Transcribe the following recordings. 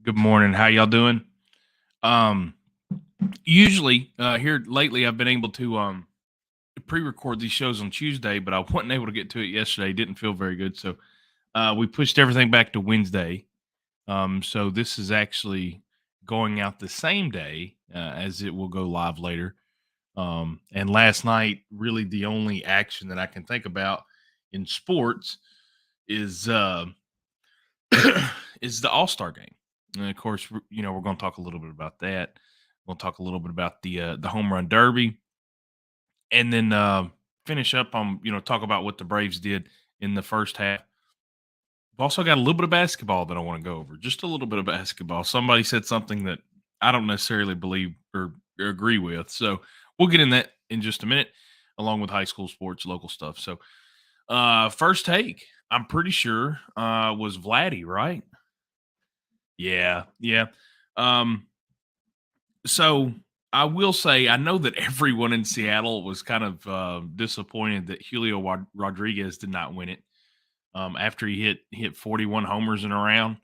Good morning. How y'all doing? Um, Usually here lately, I've been able to pre-record these shows on Tuesday, but I wasn't able to get to it yesterday. Didn't feel very good, so we pushed everything back to Wednesday. So this is actually going out the same day as it will go live later. And last night, really the only action that I can think about in sports is is the All Star game. And of course, we're going to talk a little bit about that. We'll talk a little bit about the home run derby, and then finish up on talk about what the Braves did in the first half. I've also got a little bit of basketball that I want to go over. Just a little bit of basketball. Somebody said something that I don't necessarily believe or agree with, so we'll get in that in just a minute, along with high school sports, local stuff. So, first take, I'm pretty sure was Vladdy, right? Yeah, yeah. Um, so I will say I know that everyone in Seattle was kind of disappointed that Julio Rodriguez did not win it after he hit 41 homers in a round.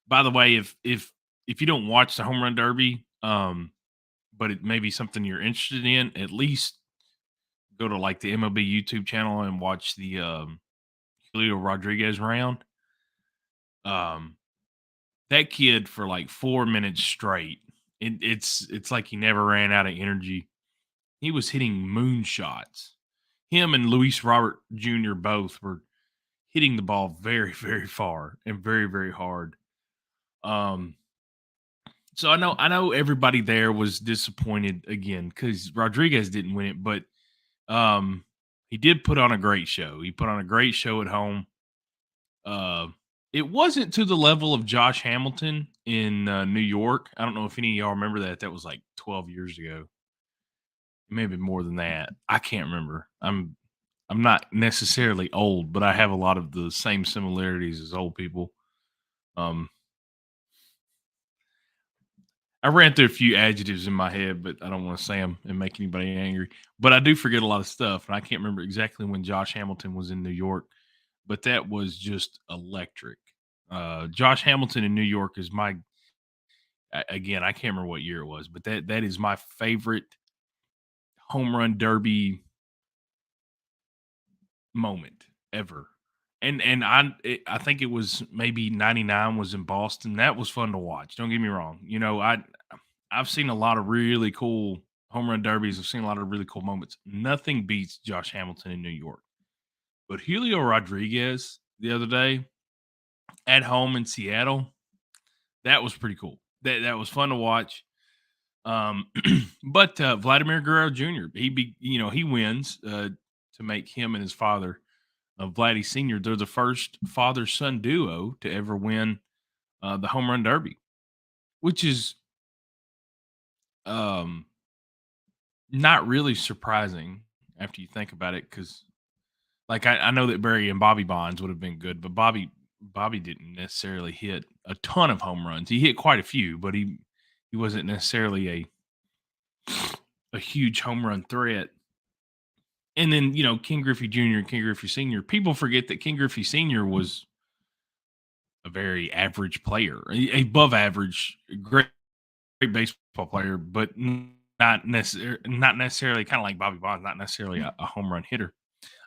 By the way, if you don't watch the home run derby, but it may be something you're interested in, at least go to like the MLB YouTube channel and watch the Julio Rodriguez round. Um, that kid for like 4 minutes straight. It's like he never ran out of energy. He was hitting moonshots. Him and Luis Robert Jr. both were hitting the ball very, very far and very, very hard. Um, so I know everybody there was disappointed again because Rodriguez didn't win it, but um, he did put on a great show. He put on a great show at home. Uh, it wasn't to the level of Josh Hamilton in New York. I don't know if any of y'all remember that. That was like 12 years ago, maybe more than that. I can't remember. I'm not necessarily old, but I have a lot of the same similarities as old people. Um, I ran through a few adjectives in my head, but I don't want to say them and make anybody angry. But I do forget a lot of stuff, and I can't remember exactly when Josh Hamilton was in New York, but that was just electric. Josh Hamilton in New York is again, I can't remember what year it was, but that is my favorite home run derby moment ever. I think it was maybe 99 was in Boston. That was fun to watch. Don't get me wrong. I've seen a lot of really cool home run derbies. I've seen a lot of really cool moments. Nothing beats Josh Hamilton in New York. But Julio Rodriguez the other day at home in Seattle, that was pretty cool. That was fun to watch. Um, but Vladimir Guerrero Jr. He wins to make him and his father Vladdy Sr. They're the first father son duo to ever win the home run derby, which is um, not really surprising after you think about it. Because, like, I know that Barry and Bobby Bonds would have been good, but Bobby didn't necessarily hit a ton of home runs. He hit quite a few, but he wasn't necessarily a huge home run threat. And then King Griffey Jr. and King Griffey Sr. People forget that King Griffey Sr. was a very average player, above average, great baseball player, but not necessarily kind of like Bobby Bonds, not necessarily a home run hitter.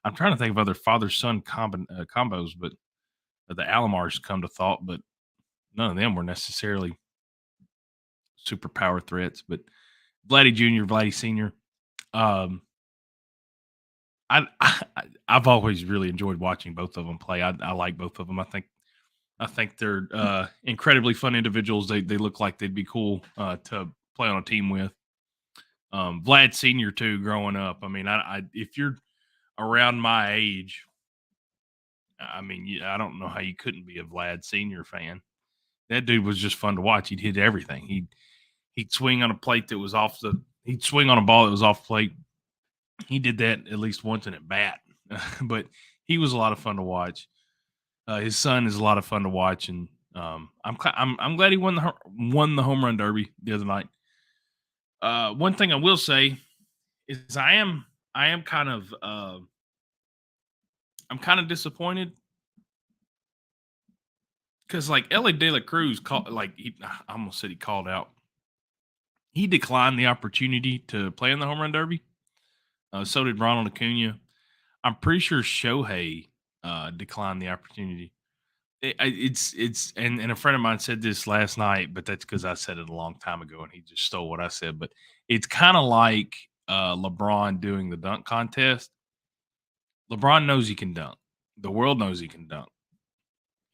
I'm trying to think of other father son combos, but the Alomars come to thought, but none of them were necessarily super power threats. But Vladdy Jr., Vladdy Sr. Um, I've always really enjoyed watching both of them play. I like both of them. I think they're incredibly fun individuals. They look like they'd be cool to play on a team with. Vlad Senior too. Growing up, I mean, if you're around my age, I mean, I don't know how you couldn't be a Vlad Senior fan. That dude was just fun to watch. He'd hit everything. He'd swing on a plate that was off the. He'd swing on a ball that was off plate. He did that at least once in at bat, but he was a lot of fun to watch. His son is a lot of fun to watch, and I'm glad he won the home run derby the other night. One thing I will say is I am kind of disappointed because like Ellie De La Cruz called, like I almost said he called out. He declined the opportunity to play in the home run derby. So did Ronald Acuna. I'm pretty sure Shohei declined the opportunity. And a friend of mine said this last night, but that's because I said it a long time ago, and he just stole what I said. But it's kind of like LeBron doing the dunk contest. LeBron knows he can dunk. The world knows he can dunk.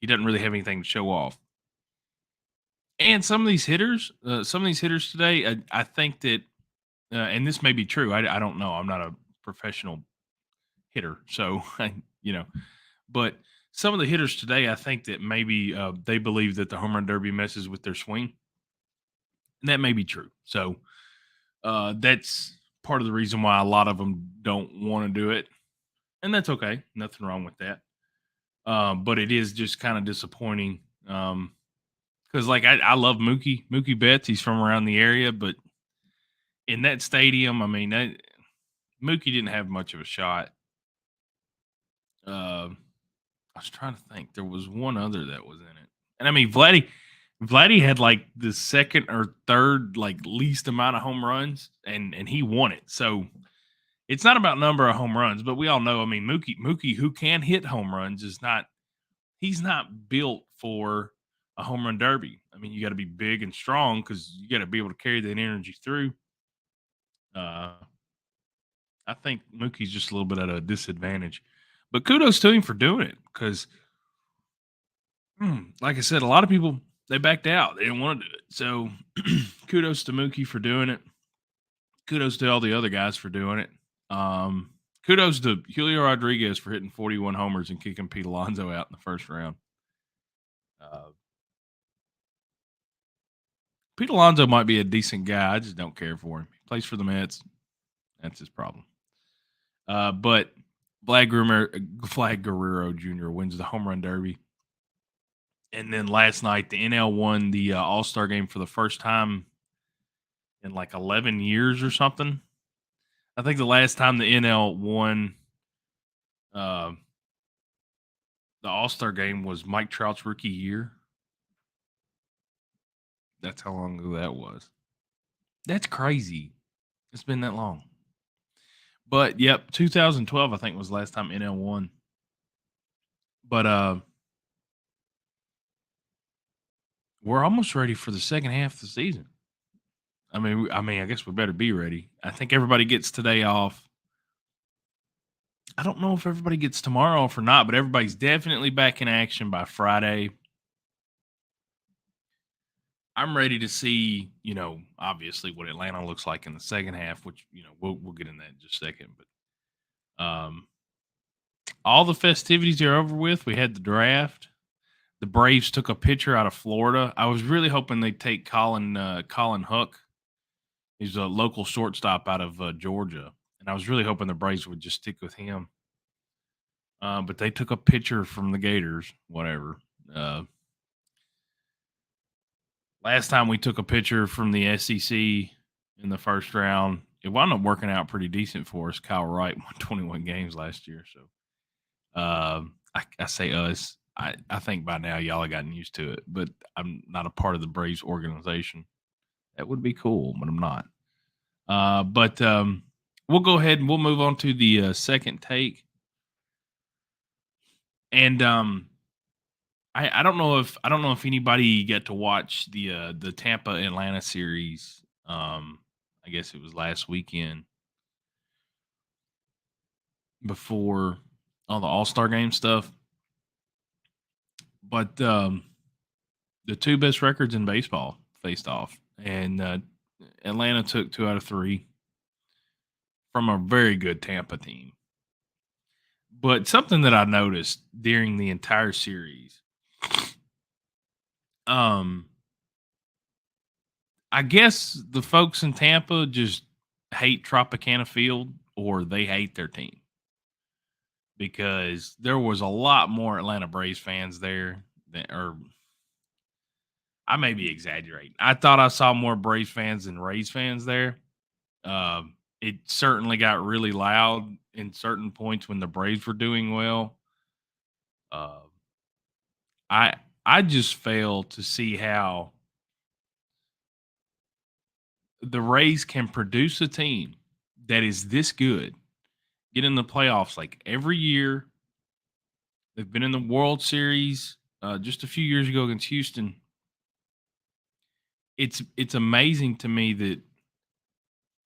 He doesn't really have anything to show off. And some of these hitters today, I think that, and this may be true. I don't know. I'm not a professional hitter, so you know. But some of the hitters today, I think that maybe they believe that the home run derby messes with their swing, and that may be true. So that's part of the reason why a lot of them don't want to do it, and that's okay. Nothing wrong with that. But it is just kind of disappointing. Because like I love Mookie Betts. He's from around the area, but in that stadium, I mean, Mookie didn't have much of a shot. I was trying to think. There was one other that was in it, and I mean, Vladdy had like the second or third like least amount of home runs, and he won it. So it's not about number of home runs, but we all know. I mean, Mookie, who can hit home runs, is not. He's not built for a home run derby. I mean, you got to be big and strong because you got to be able to carry that energy through. Uh, I think Mookie's just a little bit at a disadvantage, but kudos to him for doing it because, like I said, a lot of people they backed out. They didn't want to do it. So, kudos to Mookie for doing it. Kudos to all the other guys for doing it. Kudos to Julio Rodriguez for hitting 41 homers and kicking Pete Alonso out in the first round. Uh, Pete Alonso might be a decent guy. I just don't care for him. He plays for the Mets. That's his problem. But Vlad Guerrero Jr. wins the home run derby. And then last night, the NL won the All Star game for the first time in like 11 years or something. I think the last time the NL won uh, the All Star game was Mike Trout's rookie year. That's how long ago that was. That's crazy. It's been that long. But yep, 2012 I think was the last time NL won. But we're almost ready for the second half of the season. I mean, I guess we better be ready. I think everybody gets today off. I don't know if everybody gets tomorrow off or not, but everybody's definitely back in action by Friday. I'm ready to see, obviously what Atlanta looks like in the second half, which we'll get in that in just a second. But all the festivities are over with. We had the draft. The Braves took a pitcher out of Florida. I was really hoping they'd take Colin Hook. He's a local shortstop out of Georgia, and I was really hoping the Braves would just stick with him. But they took a pitcher from the Gators. Whatever. Last time we took a pitcher from the SEC in the first round, it wound up working out pretty decent for us. Kyle Wright won 21 games last year, so I say us. I think by now y'all have gotten used to it, but I'm not a part of the Braves organization. That would be cool, but I'm not. But we'll go ahead and we'll move on to the second take. And I don't know if anybody got to watch the Tampa Atlanta series. I guess it was last weekend before all the All-Star game stuff. But the two best records in baseball faced off, and Atlanta took 2 out of 3 from a very good Tampa team. But something that I noticed during the entire series, I guess the folks in Tampa just hate Tropicana Field or they hate their team because there was a lot more Atlanta Braves fans there or I may be exaggerating. I thought I saw more Braves fans than Rays fans there. It certainly got really loud in certain points when the Braves were doing well. Uh, I I just fail to see how the Rays can produce a team that is this good, get in the playoffs like every year. They've been in the World Series just a few years ago against Houston. It's amazing to me that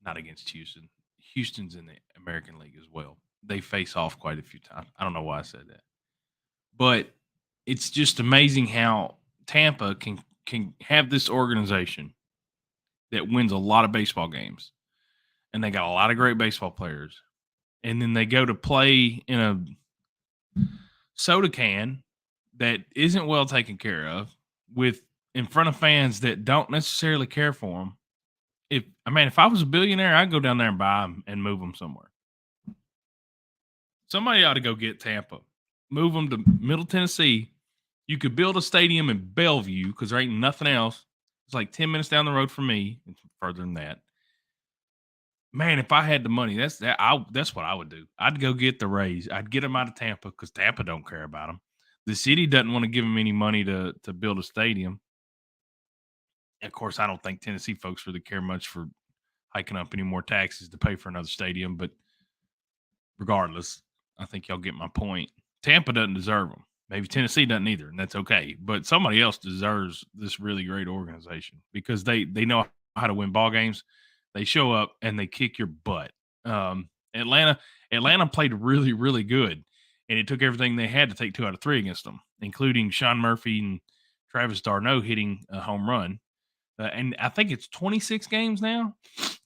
not against Houston. Houston's in the American League as well. They face off quite a few times. I don't know why I said that, but it's just amazing how Tampa can have this organization that wins a lot of baseball games, and they got a lot of great baseball players, and then they go to play in a soda can that isn't well taken care of with in front of fans that don't necessarily care for them. If I was a billionaire, I'd go down there and buy them and move them somewhere. Somebody ought to go get Tampa, move them to Middle Tennessee. You could build a stadium in Bellevue because there ain't nothing else. It's like 10 minutes down the road from me. It's further than that. Man, if I had the money, that's what I would do. I'd go get the Rays. I'd get them out of Tampa because Tampa don't care about them. The city doesn't want to give them any money to build a stadium. And of course, I don't think Tennessee folks really care much for hiking up any more taxes to pay for another stadium. But regardless, I think y'all get my point. Tampa doesn't deserve them. Maybe Tennessee doesn't either, and that's okay. But somebody else deserves this really great organization because they know how to win ball games. They show up and they kick your butt. Atlanta played really, really good, and it took everything they had to take 2 out of 3 against them, including Sean Murphy and Travis d'Arnaud hitting a home run. And I think it's 26 games now.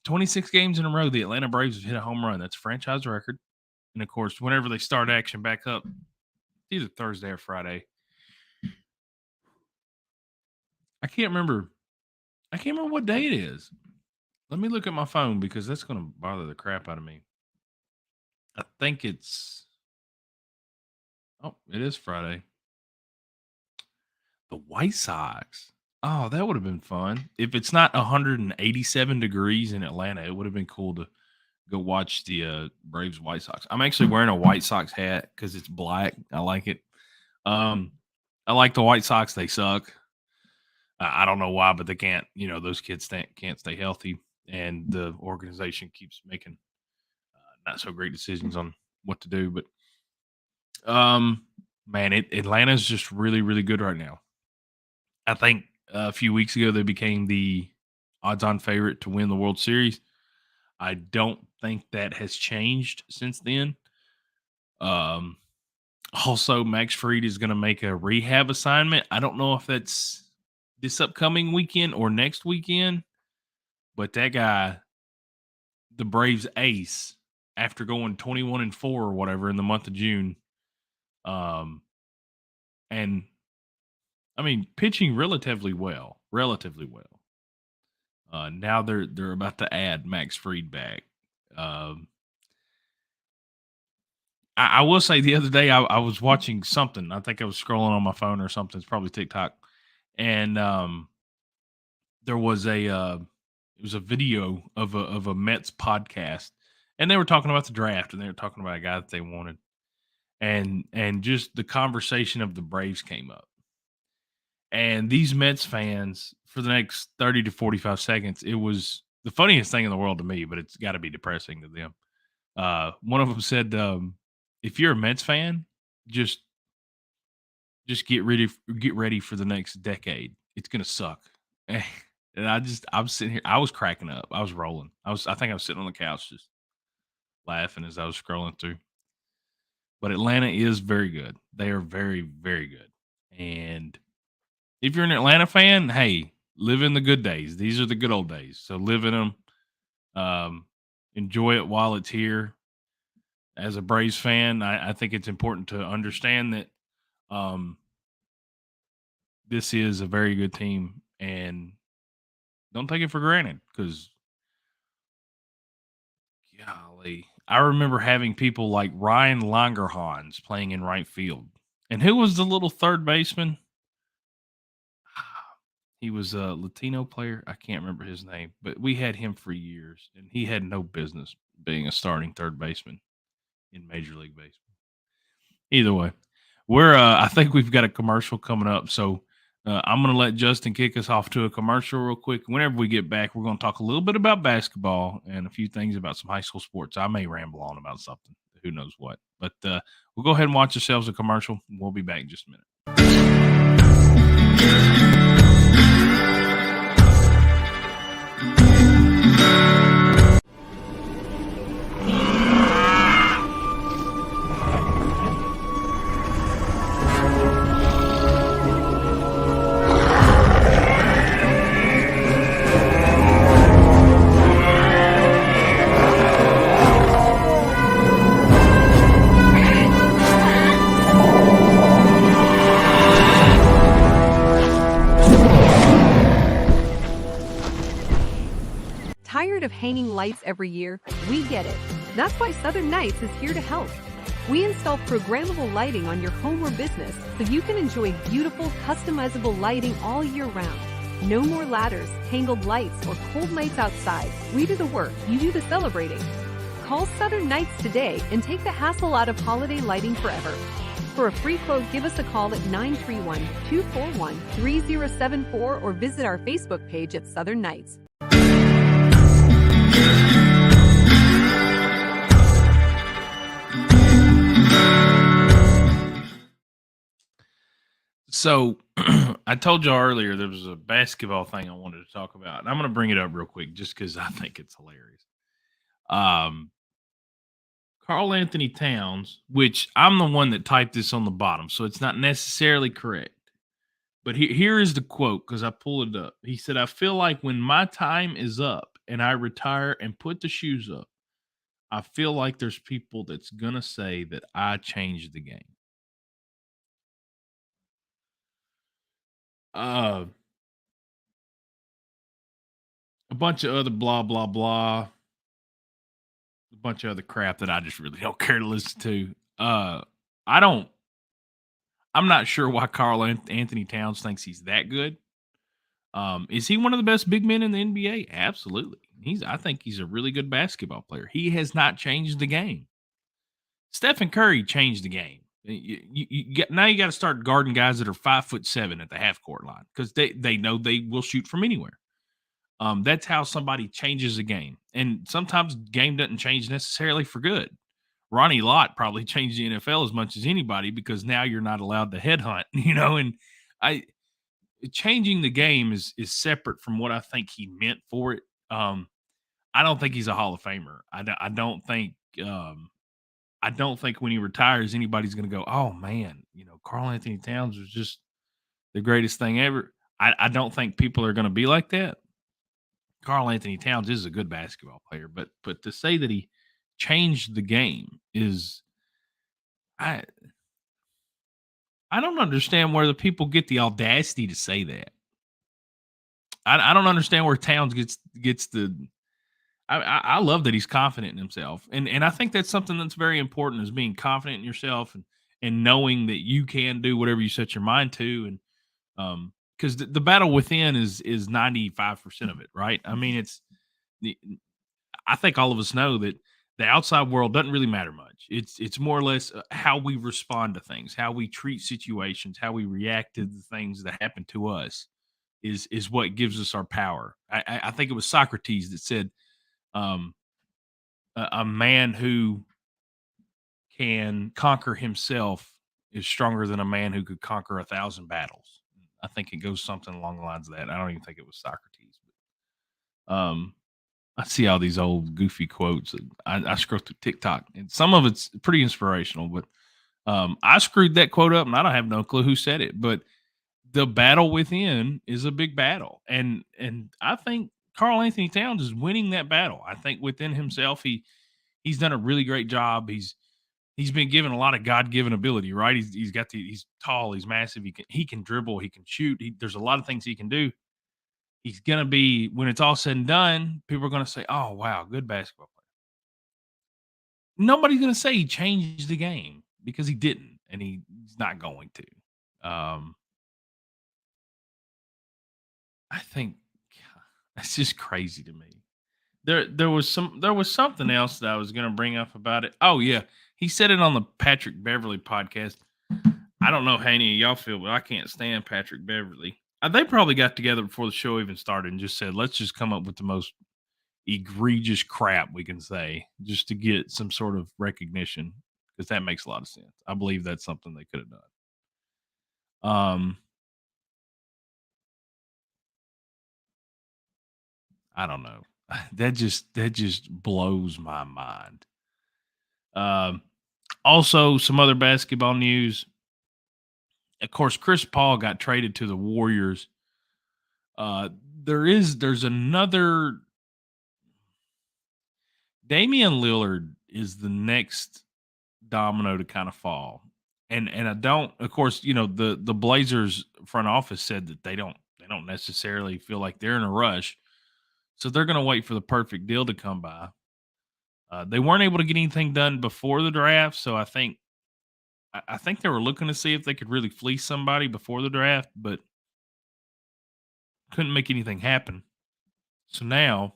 26 games in a row, the Atlanta Braves have hit a home run. That's a franchise record. And of course, whenever they start action back up, either Thursday or Friday. I can't remember what day it is. Let me look at my phone because that's going to bother the crap out of me. I think it's it is Friday. The White Sox. Oh, that would have been fun. If it's not 187 degrees in Atlanta, it would have been cool to go watch the Braves White Sox. I'm actually wearing a White Sox hat because it's black. I like it. I like the White Sox. They suck. I don't know why, but they can't. Those kids can't stay healthy, and the organization keeps making not so great decisions on what to do. But man, Atlanta's just really, really good right now. I think a few weeks ago they became the odds-on favorite to win the World Series. I don't think that has changed since then. Also, Max Fried is going to make a rehab assignment. I don't know if that's this upcoming weekend or next weekend, but that guy, the Braves ace, after going 21-4 or whatever in the month of June, and I mean pitching relatively well. Now they're about to add Max Fried back. I will say the other day I was watching something. I think I was scrolling on my phone or something. It's probably TikTok, and there was it was a video of a Mets podcast, and they were talking about the draft, and they were talking about a guy that they wanted, and just the conversation of the Braves came up, and these Mets fans for the next 30 to 45 seconds, it was the funniest thing in the world to me, but it's got to be depressing to them. One of them said, if you're a Mets fan, just get ready for the next decade. It's gonna suck. And I'm sitting here. I was cracking up. I was rolling. I think I was sitting on the couch just laughing as I was scrolling through. But Atlanta is very good. They are very, very good. And if you're an Atlanta fan, hey, live in the good days. These are the good old days. So live in them. Enjoy it while it's here. As a Braves fan, I think it's important to understand that this is a very good team, and don't take it for granted because, golly, I remember having people like Ryan Langerhans playing in right field. And who was the little third baseman? He was a Latino player. I can't remember his name, but we had him for years, and he had no business being a starting third baseman in Major League Baseball. Either way, I think we've got a commercial coming up. So I'm going to let Justin kick us off to a commercial real quick. Whenever we get back, we're going to talk a little bit about basketball and a few things about some high school sports. I may ramble on about something, who knows what. But we'll go ahead and watch ourselves a commercial. We'll be back in just a minute. Tired of hanging lights every year? We get it. That's why Southern Nights is here to help. We install programmable lighting on your home or business so you can enjoy beautiful, customizable lighting all year round. No more ladders, tangled lights, or cold nights outside. We do the work, you do the celebrating. Call Southern Nights today and take the hassle out of holiday lighting forever. For a free quote, give us a call at 931-241-3074 or visit our Facebook page at Southern Nights. So I told you earlier there was a basketball thing I wanted to talk about, and I'm going to bring it up real quick just because I think it's hilarious. Um, Carl Anthony Towns, which I'm the one that typed this on the bottom, so it's not necessarily correct. But here is the quote because I pulled it up. He said, I feel like when my time is up and I retire and put the shoes up, I feel like there's people that's going to say that I changed the game. A bunch of other blah, blah, blah. A bunch of other crap that I just really don't care to listen to. I don't. I'm not sure why Carl Anthony Towns thinks he's that good. Is he one of the best big men in the NBA? Absolutely. I think he's a really good basketball player. He has not changed the game. Stephen Curry changed the game. Now you got to start guarding guys that are 5'7" at the half court line because they know they will shoot from anywhere. That's how somebody changes a game. And sometimes game doesn't change necessarily for good. Ronnie Lott probably changed the NFL as much as anybody because now you're not allowed to headhunt, and changing the game is separate from what I think he meant for it. I don't think he's a Hall of Famer. I don't think when he retires anybody's going to go, oh man, Carl Anthony Towns was just the greatest thing ever. I don't think people are going to be like that. Carl Anthony Towns is a good basketball player, but to say that he changed the game is I don't understand where the people get the audacity to say that. I don't understand where Towns gets the. I love that he's confident in himself, and I think that's something that's very important is being confident in yourself and knowing that you can do whatever you set your mind to, and because the battle within is 95% of it, right? I mean, I think all of us know that the outside world doesn't really matter much. It's more or less how we respond to things, how we treat situations, how we react to the things that happen to us is what gives us our power. I think it was Socrates that said, um, a man who can conquer himself is stronger than a man who could conquer 1,000 battles. I think it goes something along the lines of that. I don't even think it was Socrates. But, I see all these old goofy quotes. I scroll through TikTok, and some of it's pretty inspirational. But I screwed that quote up, and I don't have no clue who said it. But the battle within is a big battle, and I think Carl Anthony Towns is winning that battle. I think within himself, he's done a really great job. He's been given a lot of God given ability, right? He's tall, he's massive, he can dribble, he can shoot. There's a lot of things he can do. He's gonna be when it's all said and done, people are gonna say, "Oh wow, good basketball player." Nobody's gonna say he changed the game because he didn't, and he's not going to. I think that's just crazy to me. There was something else that I was gonna bring up about it. Oh yeah, he said it on the Patrick Beverly podcast. I don't know how any of y'all feel, but I can't stand Patrick Beverly. They probably got together before the show even started and just said, let's just come up with the most egregious crap we can say just to get some sort of recognition, because that makes a lot of sense. I believe that's something they could have done. I don't know. That just blows my mind. Um, Also, some other basketball news. Of course, Chris Paul got traded to the Warriors. Uh, there's another. Damian Lillard is the next domino to kind of fall. And I don't, of course, the Blazers front office said that they don't necessarily feel like they're in a rush. So they're going to wait for the perfect deal to come by. They weren't able to get anything done before the draft, so I think they were looking to see if they could really fleece somebody before the draft, but couldn't make anything happen. So now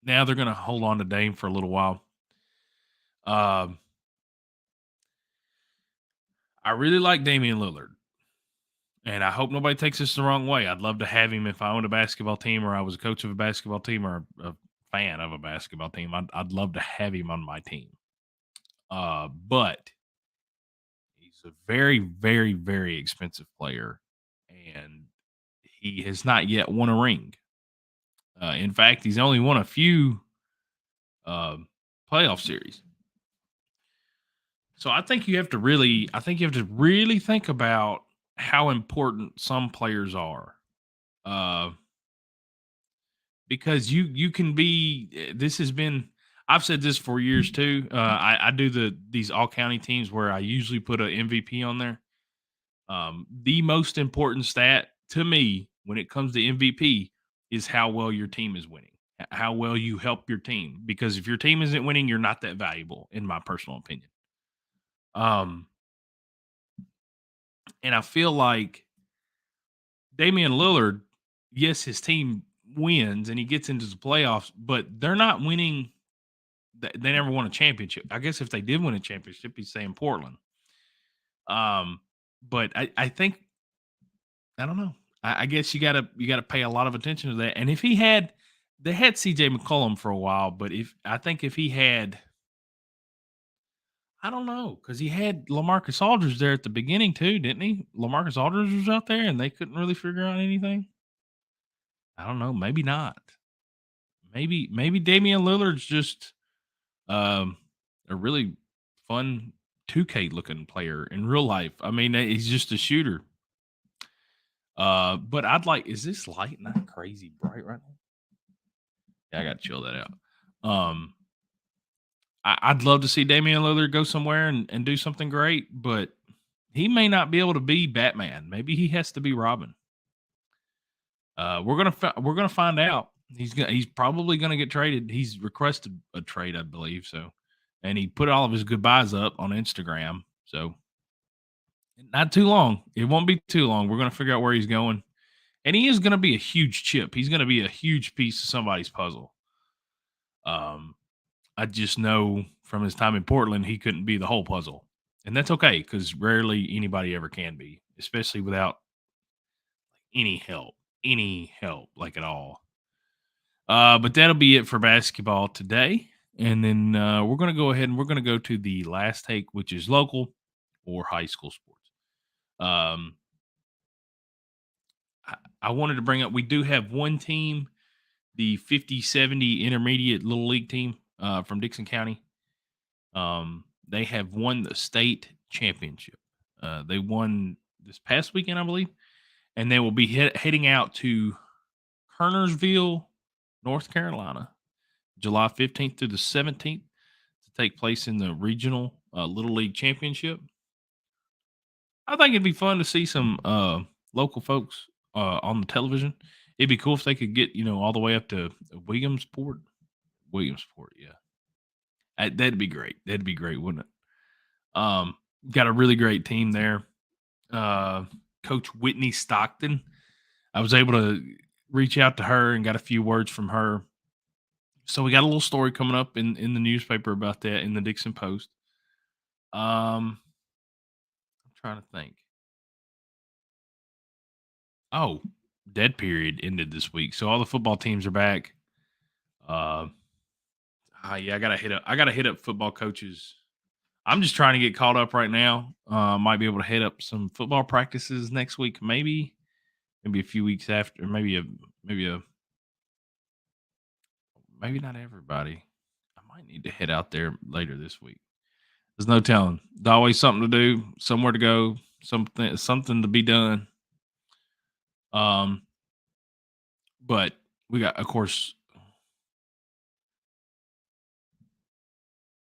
they're going to hold on to Dame for a little while. Um, I really like Damian Lillard, and I hope nobody takes this the wrong way. I'd love to have him if I owned a basketball team or I was a coach of a basketball team or a fan of a basketball team. I'd love to have him on my team. But he's a very, very, very expensive player, and he has not yet won a ring. In fact, he's only won a few uh, playoff series. So I think you have to really think about how important some players are, uh, because you can be. This has been. I've said this for years too. I do these all county teams where I usually put an MVP on there. The most important stat to me when it comes to MVP is how well your team is winning, how well you help your team. Because if your team isn't winning, you're not that valuable, in my personal opinion. Um, and I feel like Damian Lillard, yes, his team wins and he gets into the playoffs, but they're not winning. They never won a championship. I guess if they did win a championship, he'd say in Portland. Um, but I think I don't know. I guess you gotta pay a lot of attention to that. And if they had CJ McCollum for a while, but if he had, I don't know, because he had Lamarcus Aldridge there at the beginning too, didn't he? Lamarcus Aldridge was out there and they couldn't really figure out anything. I don't know, maybe not. Maybe Damian Lillard's just um a really fun 2K looking player in real life. I mean, he's just a shooter. But is this light not crazy bright right now? Yeah, I gotta chill that out. Um, I'd love to see Damian Lillard go somewhere and do something great, but he may not be able to be Batman. Maybe he has to be Robin. We're gonna find out. He's probably gonna get traded. He's requested a trade, I believe so, and he put all of his goodbyes up on Instagram. So not too long. It won't be too long. We're gonna figure out where he's going, and he is gonna be a huge chip. He's gonna be a huge piece of somebody's puzzle. Um, I just know from his time in Portland, he couldn't be the whole puzzle. And that's okay because rarely anybody ever can be, especially without any help, like at all. But that'll be it for basketball today. And then we're going to go ahead and we're going to go to the last take, which is local or high school sports. Um, I wanted to bring up, we do have one team, the 50-70 intermediate little league team from Dixon County. They have won the state championship. They won this past weekend, I believe, and they will be heading out to Kernersville, North Carolina, July 15th through the 17th to take place in the regional little league championship. I think it'd be fun to see some local folks on the television. It'd be cool if they could get all the way up to Williamsport. Williamsport, yeah. That'd be great. That'd be great, wouldn't it? Got a really great team there. Coach Whitney Stockton. I was able to reach out to her and got a few words from her. So we got a little story coming up in the newspaper about that in the Dixon Post. trying to think. Oh, dead period ended this week, so all the football teams are back. Uh, yeah, I gotta hit up football coaches. I'm just trying to get caught up right now. Might be able to hit up some football practices next week, maybe a few weeks after, maybe a maybe not everybody. I might need to head out there later this week. There's no telling. There's always something to do, somewhere to go, something to be done. But we got, of course,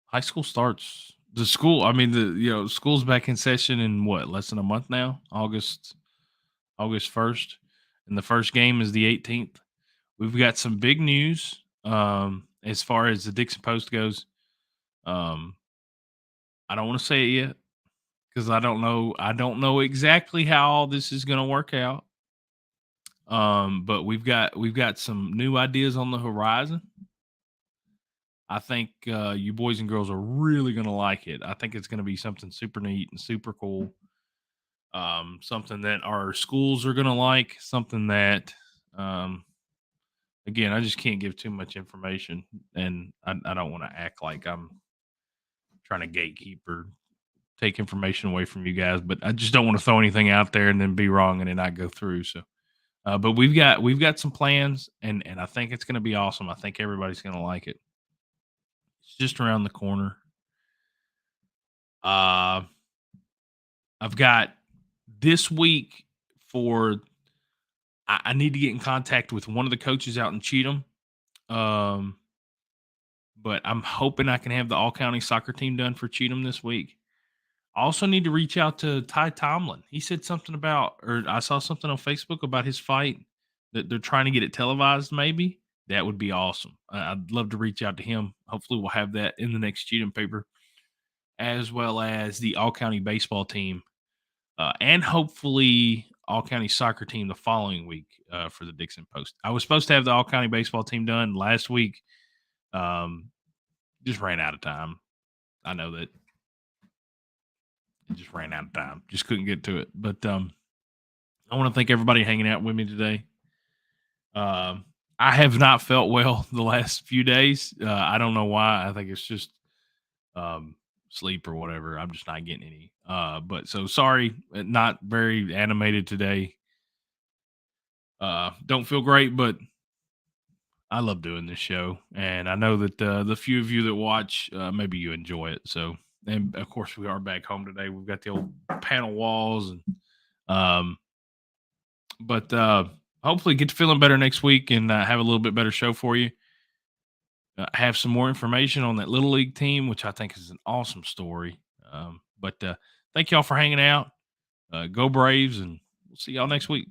high school starts. The school, I mean, school's back in session in what, less than a month now, August 1st, and the first game is the 18th. We've got some big news as far as the Dixon Post goes. I don't want to say it yet because I don't know. I don't know exactly how all this is going to work out. But we've got some new ideas on the horizon. I think you boys and girls are really going to like it. I think it's going to be something super neat and super cool. Something that our schools are going to like. Something that, again, I just can't give too much information, and I don't want to act like I'm trying to gatekeep or take information away from you guys. But I just don't want to throw anything out there and then be wrong and then not go through. So. But we've got some plans, and I think it's going to be awesome. I think everybody's going to like it. It's just around the corner. I've got this week for. I need to get in contact with one of the coaches out in Cheatham. But I'm hoping I can have the all county soccer team done for Cheatham this week. I also need to reach out to Ty Tomlin. He said something about, or I saw something on Facebook about his fight that they're trying to get it televised. Maybe that would be awesome. I'd love to reach out to him. Hopefully, we'll have that in the next Cheatham paper, as well as the all county baseball team, and hopefully all county soccer team the following week for the Dixon Post. I was supposed to have the all county baseball team done last week. Just ran out of time. I know that. Just ran out of time. Just couldn't get to it. But I want to thank everybody hanging out with me today. I have not felt well the last few days. I don't know why. I think it's just sleep or whatever. I'm just not getting any. But so sorry, not very animated today. Don't feel great, but I love doing this show. And I know that the few of you that watch, maybe you enjoy it. So. And of course, we are back home today. We've got the old panel walls, and but hopefully get to feeling better next week and have a little bit better show for you. Have some more information on that Little League team, which I think is an awesome story. But thank y'all for hanging out. Go Braves, and we'll see y'all next week.